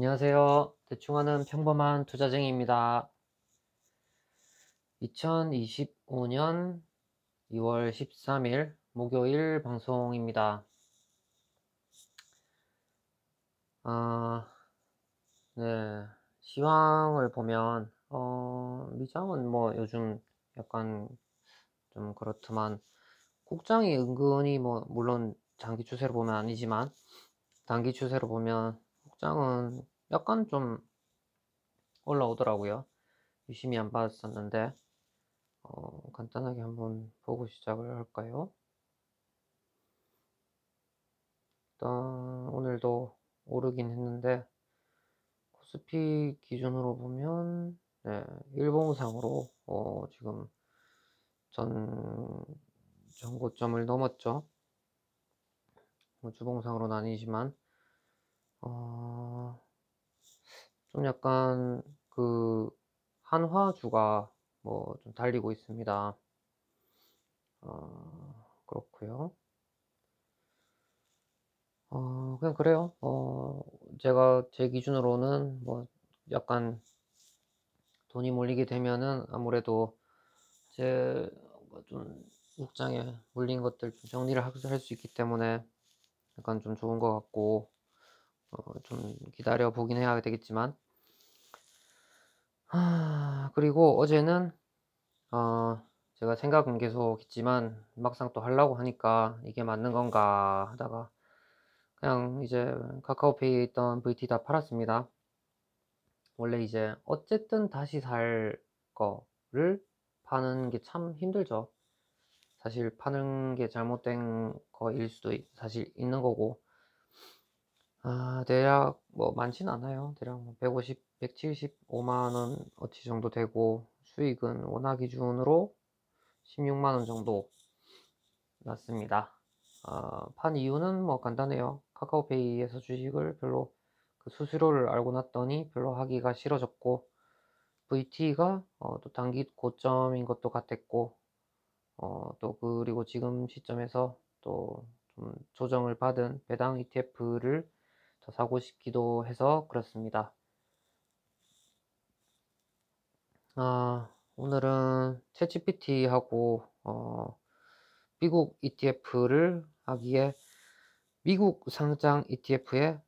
안녕하세요. 대충하는 평범한 투자쟁이입니다. 2025년 2월 13일 목요일 방송입니다. 아, 네. 시황을 보면, 미장은 뭐 요즘 약간 좀 그렇지만, 국장이 은근히 뭐, 물론 장기 추세로 보면 아니지만, 단기 추세로 보면, 국장은 약간 좀 올라오더라고요. 유심히 안 봤었는데, 간단하게 한번 보고 시작을 할까요? 일단 오늘도 오르긴 했는데 코스피 기준으로 보면 네, 일봉상으로 지금 전 전고점을 넘었죠. 뭐 주봉상으로는 아니지만 어, 좀 약간 그 한화주가 뭐 좀 달리고 있습니다. 그렇고요. 그냥 그래요. 제가 제 기준으로는 뭐 약간 돈이 몰리게 되면은 아무래도 제 좀 목장에 물린 것들 좀 정리를 할 수 있기 때문에 약간 좀 좋은 것 같고 좀 기다려 보긴 해야 되겠지만 그리고 어제는 제가 생각은 계속 했지만 막상 또 하려고 하니까 이게 맞는 건가 하다가 그냥 이제 카카오페이에 있던 VT 다 팔았습니다. 원래 이제 어쨌든 다시 살 거를 파는 게 참 힘들죠. 사실 파는 게 잘못된 거일 수도 사실 있는 거고. 대략 뭐 많진 않아요. 대략 뭐 150, 175만 원 어치 정도 되고 수익은 원화 기준으로 16만 원 정도 났습니다. 판 이유는 뭐 간단해요. 카카오페이에서 주식을 별로 그 수수료를 알고 났더니 별로 하기가 싫어졌고 VT가 또 단기 고점인 것도 같았고 또 그리고 지금 시점에서 또 좀 조정을 받은 배당 ETF를 더 사고 싶기도 해서 그렇습니다. 오늘은 챗GPT하고 미국 ETF를 하기에 미국 상장 ETF에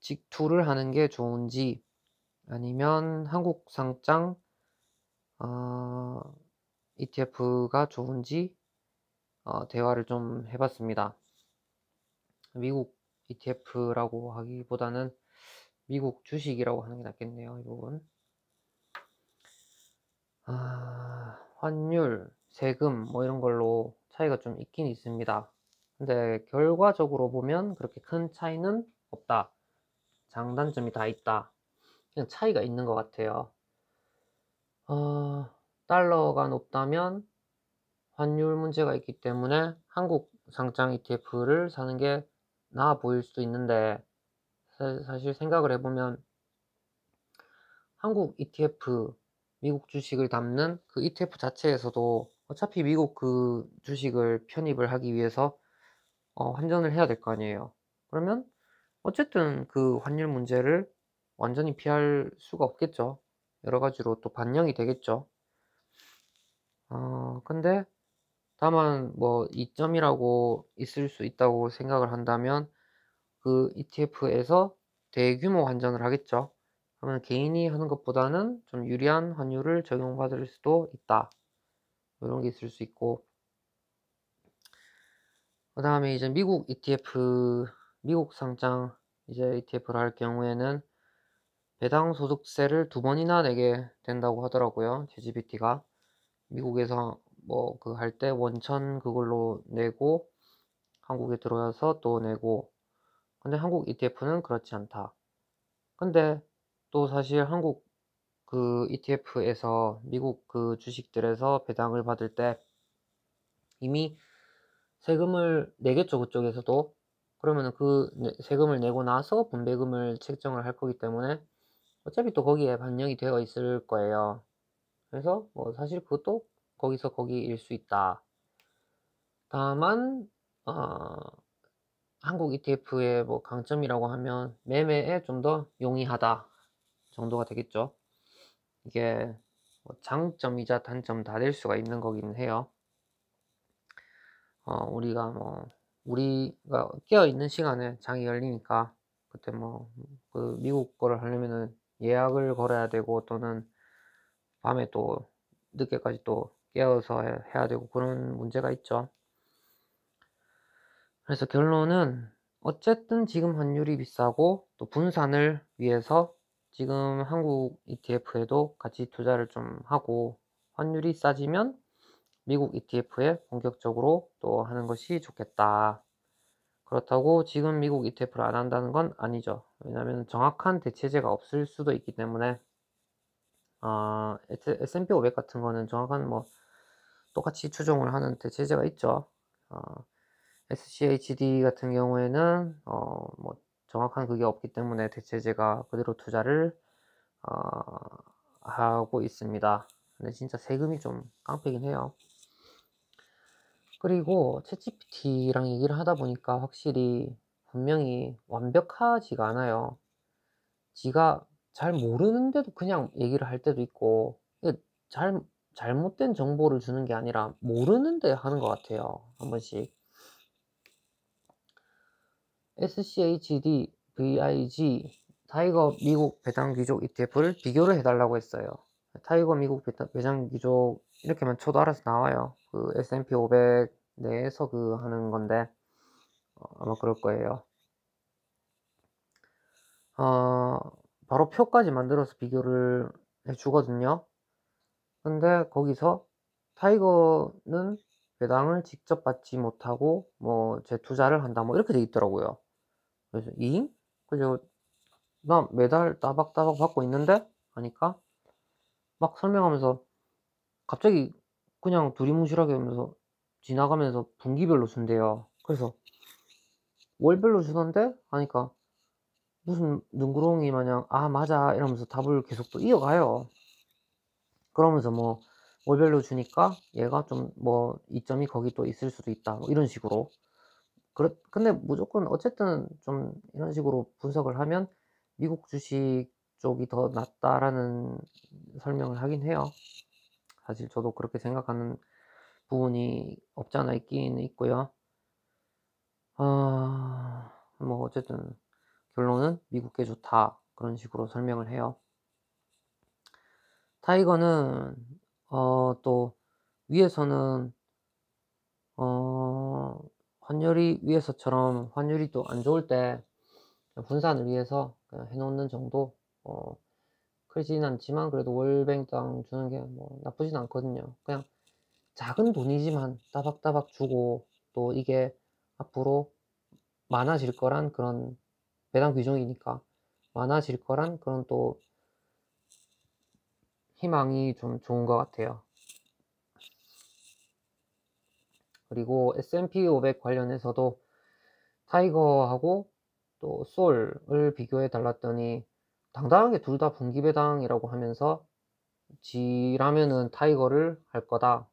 직투를 하는 게 좋은지 아니면 한국 상장 ETF가 좋은지 대화를 좀 해봤습니다. 미국 ETF라고 하기보다는 미국 주식이라고 하는 게 낫겠네요, 이 부분. 환율, 세금 뭐 이런 걸로 차이가 좀 있긴 있습니다. 근데 결과적으로 보면 그렇게 큰 차이는 없다. 장단점이 다 있다. 그냥 차이가 있는 것 같아요. 달러가 높다면 환율 문제가 있기 때문에 한국 상장 ETF를 사는 게 나아 보일 수도 있는데 사실 생각을 해보면 한국 ETF, 미국 주식을 담는 그 ETF 자체에서도 어차피 미국 그 주식을 편입을 하기 위해서 환전을 해야 될 거 아니에요. 그러면 어쨌든 그 환율 문제를 완전히 피할 수가 없겠죠. 여러 가지로 또 반영이 되겠죠. 근데 다만 뭐 이점이라고 있을 수 있다고 생각을 한다면 그 ETF에서 대규모 환전을 하겠죠. 그러면 개인이 하는 것보다는 좀 유리한 환율을 적용받을 수도 있다. 이런 게 있을 수 있고 그 다음에 이제 미국 ETF, 미국 상장 이제 ETF를 할 경우에는 배당 소득세를 2번이나 내게 된다고 하더라고요. GPT가 미국에서 뭐 그 할 때 원천 그걸로 내고 한국에 들어와서 또 내고 근데 한국 ETF는 그렇지 않다. 근데 또 사실 한국 그 ETF에서 미국 그 주식들에서 배당을 받을 때 이미 세금을 내겠죠, 그쪽에서도. 그러면은 그 세금을 내고 나서 분배금을 책정을 할 거기 때문에 어차피 또 거기에 반영이 되어 있을 거예요. 그래서 뭐 사실 그것도 거기서 거기일 수 있다. 다만 어, 한국 ETF의 뭐 강점이라고 하면 매매에 좀 더 용이하다 정도가 되겠죠. 이게 뭐 장점이자 단점 다 될 수가 있는 거긴 해요. 우리가 깨어 있는 시간에 장이 열리니까 그때 뭐 그 미국 거를 하려면은 예약을 걸어야 되고 또는 밤에 또 늦게까지 또 깨어서 해야 되고 그런 문제가 있죠. 그래서 결론은 어쨌든 지금 환율이 비싸고 또 분산을 위해서 지금 한국 ETF에도 같이 투자를 좀 하고 환율이 싸지면 미국 ETF에 본격적으로 또 하는 것이 좋겠다. 그렇다고 지금 미국 ETF를 안 한다는 건 아니죠. 왜냐하면 정확한 대체제가 없을 수도 있기 때문에 S&P 500 같은 거는 정확한 뭐 똑같이 추종을 하는 대체제가 있죠. SCHD 같은 경우에는 뭐 정확한 그게 없기 때문에 대체제가 그대로 투자를 하고 있습니다. 근데 진짜 세금이 좀 깡패긴 해요. 그리고 챗GPT랑 얘기를 하다 보니까 확실히 분명히 완벽하지가 않아요. 지가 잘 모르는데도 그냥 얘기를 할 때도 있고 잘못된 정보를 주는 게 아니라 모르는데 하는 것 같아요. 한 번씩. SCHD, VIG, 타이거 미국 배당 귀족 ETF를 비교를 해달라고 했어요. 타이거 미국 배당 귀족 이렇게만 쳐도 알아서 나와요. 그 S&P 500 내에서 그 하는 건데 아마 그럴 거예요. 바로 표까지 만들어서 비교를 해주거든요. 근데 거기서 타이거는 배당을 직접 받지 못하고 뭐 재투자를 한다 뭐 이렇게 돼 있더라고요. 그래서 그래서 나 매달 따박따박 받고 있는데 하니까 막 설명하면서 갑자기 그냥 두리뭉실하게 하면서 지나가면서 분기별로 준대요. 그래서 월별로 주던데 하니까 무슨 능구렁이 마냥 아 맞아 이러면서 답을 계속 또 이어가요. 그러면서 뭐 월별로 주니까 얘가 좀 뭐 이점이 거기 또 있을 수도 있다 뭐 이런 식으로. 근데 무조건 어쨌든 좀 이런 식으로 분석을 하면 미국 주식 쪽이 더 낫다라는 설명을 하긴 해요. 사실 저도 그렇게 생각하는 부분이 없지 않아 있긴 있고요. 뭐 어쨌든 결론은 미국 게 좋다 그런 식으로 설명을 해요. 타이거는 또 위에서는 환율이 위에서처럼 환율이 또 안 좋을 때 분산을 위해서 그냥 해놓는 정도 크진 않지만 그래도 월뱅당 주는 게 뭐 나쁘진 않거든요. 그냥 작은 돈이지만 따박따박 주고 또 이게 앞으로 많아질 거란 그런 배당 규정이니까 많아질 거란 그런 또 희망이 좀 좋은 것 같아요. 그리고 S&P 500 관련해서도 타이거하고 또 솔을 비교해 달랐더니 당당하게 둘 다 분기 배당이라고 하면서 지라면은 타이거를 할 거다.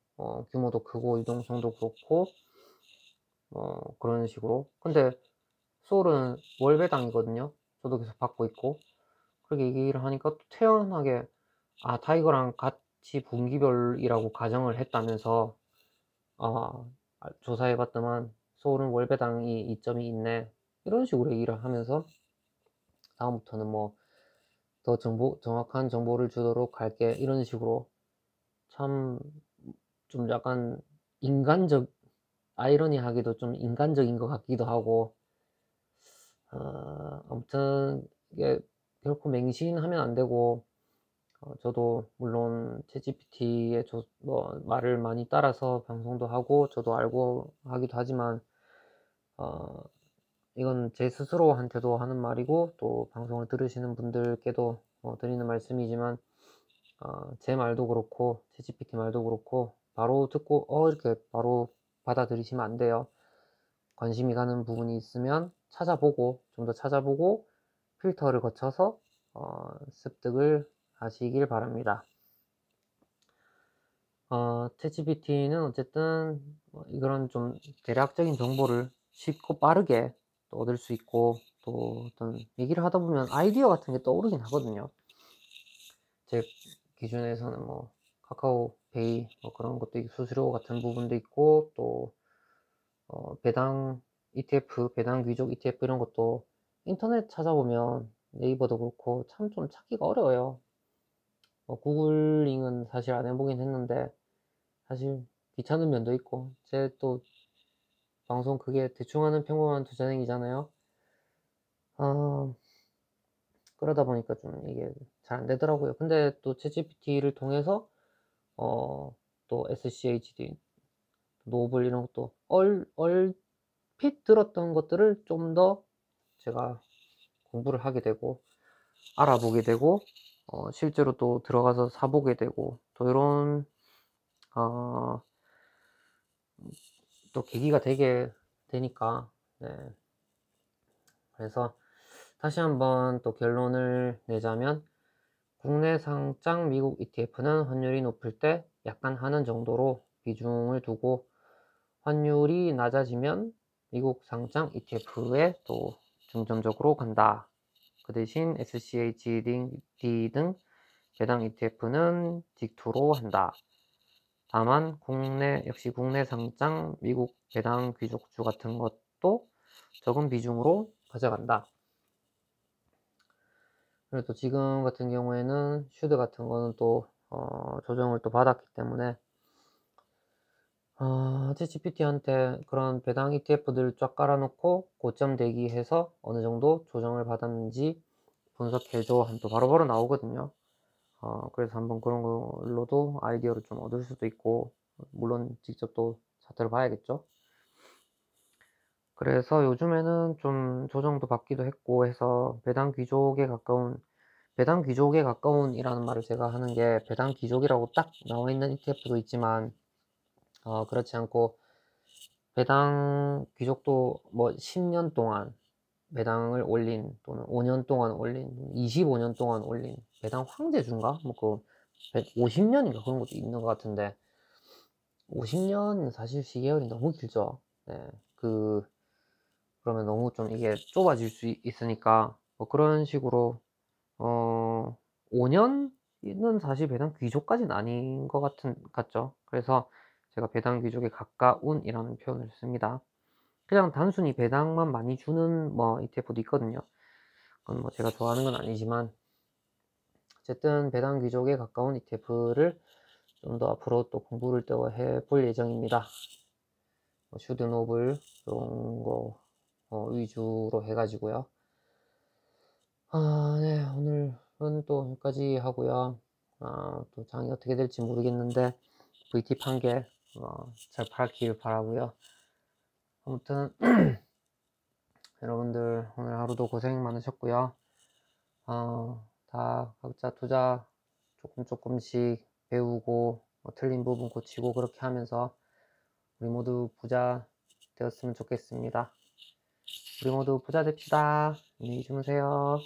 규모도 크고 유동성도 그렇고 그런 식으로. 근데 솔은 월 배당이거든요. 저도 계속 받고 있고 그렇게 얘기를 하니까 또 태연하게 타이거랑 같이 분기별이라고 가정을 했다면서 조사해봤더만 솔은 월 배당이 이점이 있네 이런 식으로 얘기를 하면서 다음부터는 뭐 더 정확한 정보를 주도록 할게 이런 식으로 참 좀 약간 인간적 아이러니하게도 좀 인간적인 것 같기도 하고 아무튼 이게 결코 맹신하면 안 되고 저도 물론 챗GPT의 뭐 말을 많이 따라서 방송도 하고 저도 알고 하기도 하지만 이건 제 스스로한테도 하는 말이고 또 방송을 들으시는 분들께도 드리는 말씀이지만 제 말도 그렇고 챗GPT 말도 그렇고 바로 듣고 이렇게 바로 받아들이시면 안 돼요. 관심이 가는 부분이 있으면 찾아보고 좀 더 찾아보고 필터를 거쳐서 습득을 하시길 바랍니다. 챗GPT는 어쨌든 이런 좀 대략적인 정보를 쉽고 빠르게 또 얻을 수 있고, 또 어떤 얘기를 하다 보면 아이디어 같은 게 떠오르긴 하거든요. 제 기준에서는 뭐 카카오페이 뭐 그런 것도 수수료 같은 부분도 있고, 또 배당 ETF, 배당 귀족 ETF 이런 것도 인터넷 찾아보면 네이버도 그렇고 참 좀 찾기가 어려워요. 구글링은 사실 안 해보긴 했는데 사실 귀찮은 면도 있고, 제 또 방송 그게 대충 하는 평범한 투자행위잖아요. 그러다 보니까 좀 이게 잘 안 되더라고요. 근데 또 챗GPT를 통해서 또 SCHD, 노블 이런 것도 얼핏 들었던 것들을 좀 더 제가 공부를 하게 되고 알아보게 되고 실제로 또 들어가서 사보게 되고, 또 이런 또 계기가 되게 되니까, 네. 그래서 다시 한번 또 결론을 내자면, 국내 상장 미국 ETF는 환율이 높을 때 약간 하는 정도로 비중을 두고, 환율이 낮아지면 미국 상장 ETF에 또 중점적으로 간다. 그 대신 SCHD 등 배당 ETF는 직투로 한다. 다만 역시 국내 상장 미국 배당 귀족주 같은 것도 적은 비중으로 가져간다. 그리고 또 지금 같은 경우에는 슈드 같은 거는 또 조정을 또 받았기 때문에 챗GPT한테 그런 배당 ETF들 쫙 깔아놓고 고점 대기해서 어느 정도 조정을 받았는지 분석해줘 하면 또 바로바로 나오거든요. 그래서 한번 그런 걸로도 아이디어를 좀 얻을 수도 있고, 물론 직접 또 차트를 봐야겠죠. 그래서 요즘에는 좀 조정도 받기도 했고 해서 배당 귀족에 가까운 이라는 말을 제가 하는 게, 배당 귀족이라고 딱 나와 있는 ETF도 있지만 그렇지 않고, 배당 귀족도 뭐 10년 동안 배당을 올린, 또는 5년 동안 올린, 25년 동안 올린 배당 황제주인가? 뭐 그 50년인가 그런 것도 있는 것 같은데, 50년 사실 시계열이 너무 길죠. 네. 그러면 너무 좀 이게 좁아질 수 있으니까 뭐 그런 식으로 5년은 사실 배당 귀족까지는 아닌 것 같죠. 그래서 제가 배당 귀족에 가까운이라는 표현을 씁니다. 그냥 단순히 배당만 많이 주는 뭐 ETF도 있거든요. 그건 뭐 제가 좋아하는 건 아니지만, 어쨌든 배당 귀족에 가까운 ETF를 좀 더 앞으로 또 공부를 또 해볼 예정입니다. 슈드노블 이런 거 위주로 해가지고요. 네, 오늘은 또 여기까지 하고요. 또 장이 어떻게 될지 모르겠는데 VT 판게 잘 팔길 바라고요. 아무튼 여러분들 오늘 하루도 고생 많으셨고요. 다 각자 투자 조금씩 배우고 틀린 부분 고치고 그렇게 하면서 우리 모두 부자 되었으면 좋겠습니다. 우리 모두 부자 됩시다. 안녕히 주무세요.